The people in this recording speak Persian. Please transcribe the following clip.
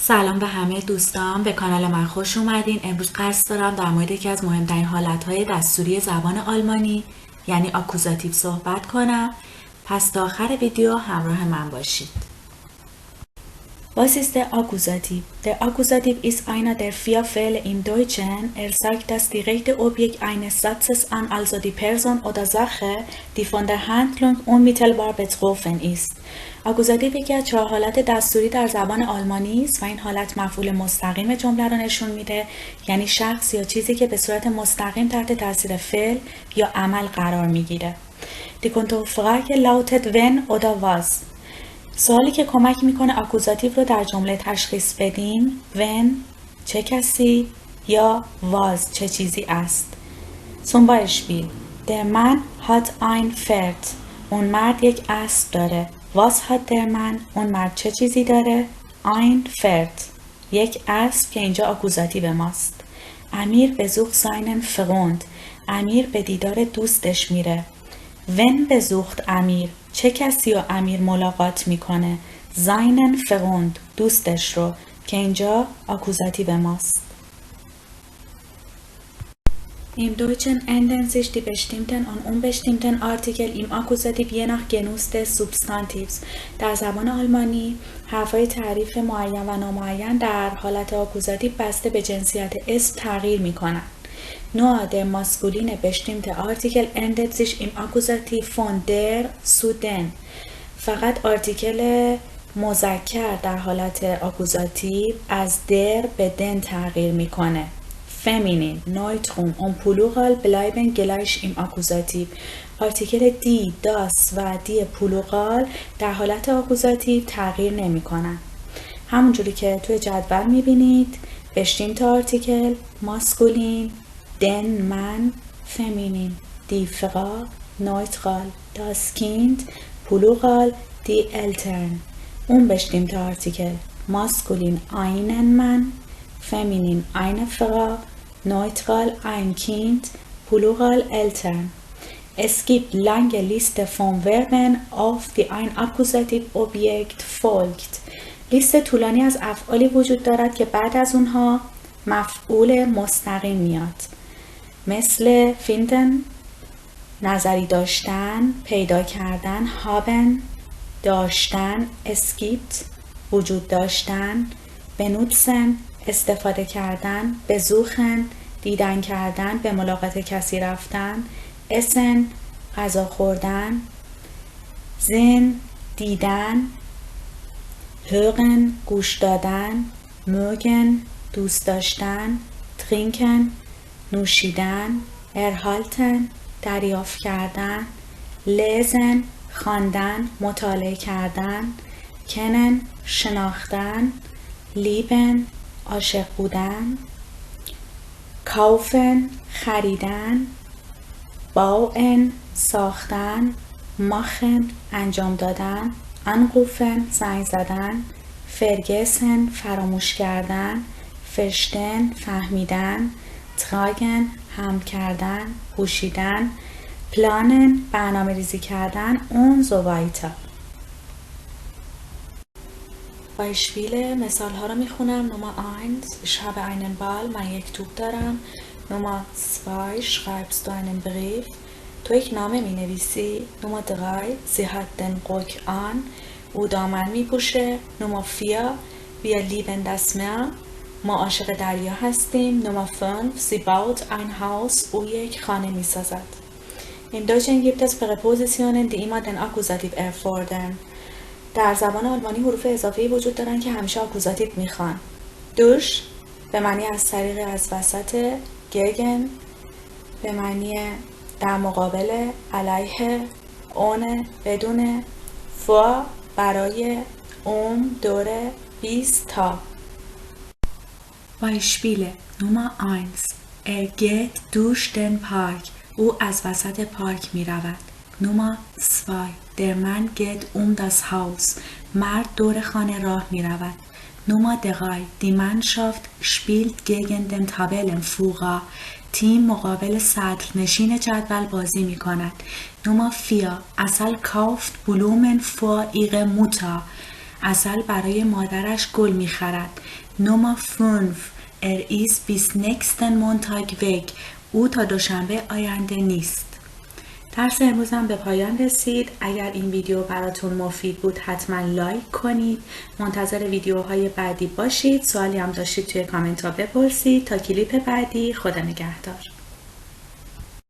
سلام به همه دوستان، به کانال من خوش اومدین. امروز قصد دارم در مورد یکی از مهمترین حالتهای دستوری زبان آلمانی یعنی آکوزاتیو صحبت کنم. پس تا آخر ویدیو همراه من باشید. Was ist der Akkusativ? Der Akkusativ ist einer der vier Fälle im Deutschen. Er zeigt das direkte Objekt eines Satzes an, also die Person oder Sache, die von der Handlung unmittelbar betroffen ist. آکوزاتیو یکی از 4 حالت دستوری در زبان آلمانی است و این حالت مفعول مستقیم جمله را نشون میده، یعنی شخص یا چیزی که به صورت مستقیم تحت تاثیر فعل یا عمل قرار میگیره. Die Kontrafrage lautet wenn oder was. سوالی که کمک میکنه آکوزاتیو رو در جمله تشخیص بدیم when چه کسی یا was چه چیزی است. Zum Beispiel der Mann hat ein Pferd. اون مرد یک اسب داره. Was hat der Mann؟ اون مرد چه چیزی داره؟ ein Pferd یک اسب که اینجا آکوزاتیو ماست. امیر besucht seinen Freund. امیر به دیدار دوستش میره. Wenn besucht امیر چه کسی رو امیر ملاقات میکنه؟ seinen Freund دوستش رو که اینجا آکوزاتیو ماست. Im Deutschen ändern sich die bestimmten und unbestimmten Artikel im Akkusativ je nach Genuss des Substantivs. در زبان آلمانی حرفای تعریف معین و نامعین در حالت آکوزاتیو بسته به جنسیت اسم تغییر میکنن. Nur der maskuline bestimmte Artikel ändert sich im Akkusativ von der zu den. فقط آرتیکل مذکر در حالت آکوزاتیو از در به دن تغییر میکنه. Feminin, Neutrum und Plural bleiben gleich im Akkusativ. آرتیکل دی، das و دی پلوغال در حالت آکوزاتیو تغییر نمی کنن. همونجوری که توی جدول میبینید bestimmte آرتیکل ماسکولین، den Mann feminin، die Frau neutral، das Kind Plural، die Eltern. اون bestimmte آرتیکل ماسکولین einen Mann، feminin eine Frau، neutral ein Kind Plural Eltern. Es gibt lange Liste von Verben, auf die ein Akkusativobjekt folgt. لیست طولانی از افعالی وجود دارد که بعد از اونها مفعول مستقیم میاد. مثل finden نظری داشتن، پیدا کردن haben داشتن، es gibt وجود داشتن، benutzen استفاده کردن، besuchen دیدن کردن، به ملاقات کسی رفتن، essen غذا خوردن، sehen دیدن، hören گوش دادن، mögen دوست داشتن، trinken نوشیدن، erhalten دریافت کردن، lesen خواندن مطالعه کردن، kennen شناختن، lieben عاشق بودن، kaufen خریدن، bauen ساختن، machen انجام دادن، anrufen زنگ زدن، vergessen فراموش کردن، verstehen فهمیدن، tragen حمل کردن، پوشیدن، planen برنامه ریزی کردن und so weiter. Beispiele مثال ها رو میخونم. Nummer 1 ich habe einen Ball من یک توپ دارم. Nummer 2 schreibst du einen Brief تو یک نامه می نویسی. Nummer 3 sie hat den Rock an او دامن می پوشه. Nummer 4 wir lieben das Meer ما عاشق دریا هستیم. Nummer 5 sie baut ein Haus او یک خانه می سازد. In Deutschen gibt es Präpositionen die immer den Akkusativ erfordern. در زبان آلمانی حروف اضافه‌ای وجود دارن که همیشه آکوزاتیو میخوان. دوش به معنی از طریق از وسط، گگن به معنی در مقابل، علیه، اون بدون، فور برای، دوره، بیس تا. Beispiele Nummer 1 geht durch den Park او از وسط پارک می رود. Nummer 2 der Mann geht das Haus مرد دور خانه راه می رود. Nummer 3 die Mannschaft spielt gegen den Tabellenführer تیم مقابل سطر نشین جدول بازی می کند. Nummer 4 Asal kauft Blumen für ihre Mutter عسل برای مادرش گل می‌خرد. Nummer 5 ist bis nächsten Montag weg. او تا دوشنبه آینده نیست. درس امروزم به پایان رسید. اگر این ویدیو براتون مفید بود حتما لایک کنید. منتظر ویدیوهای بعدی باشید. سوالی هم داشتید توی کامنت ها بپرسید. تا کلیپ بعدی، خدا نگهدار.